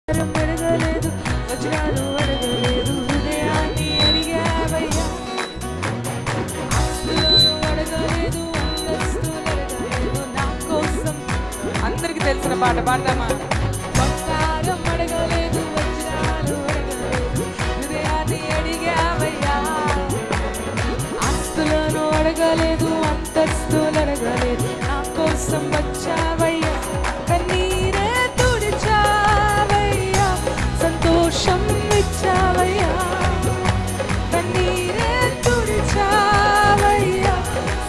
అడగలేదు, వజ్రాలు అడగలేదు, హృదయాన్ని అడిగావయ్యా. ఆస్తులను అడగలేదు, అంతస్తులు అడగలేదు, నా కోసం. అందరికి తెలిసిన పాట పాడదామా? బంగారం అడగలేదు, వజ్రాలు అడగలేదు, హృదయాన్ని అడిగావయ్యా. ఆస్తులను అడగలేదు, అంతస్తులు అడగలేదు, నా కోసం వచ్చావయ్యా. కన్నీరే తుడిచావయ్యా, సంతోషం ఇచ్చావయ్యా. కన్నీరే తుడిచావయ్యా,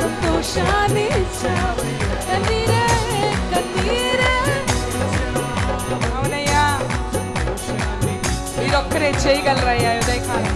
సంతోషాన్ని ఇచ్చావయ్యా. కన్నీరే కన్నీరే. అవునయ్యా, మీరొక్కరే చేయగలరయ్యా ఉదయకాలం.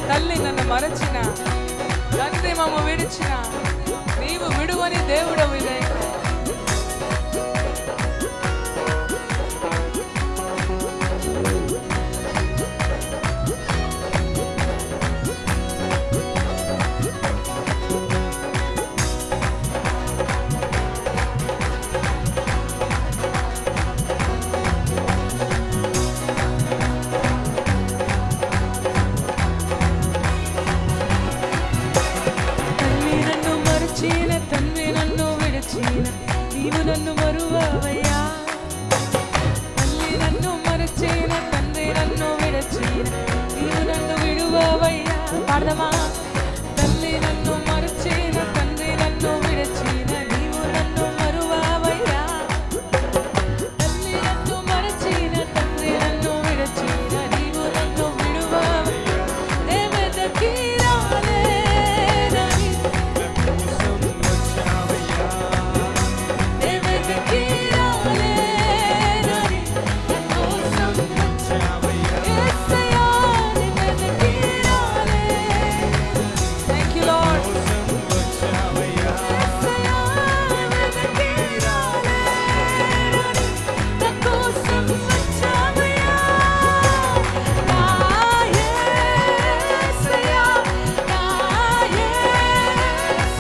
తల్లి నన్ను మరచిన, తండ్రి మమ్మ విడిచిన, నీవు విడువని దేవుడవు ఇదే. తండ్రి నన్ను విడిచిన, నీవు నన్ను మరువవయ్యా. తల్లి నన్ను మరచిన, తండ్రి నన్ను విడిచిన,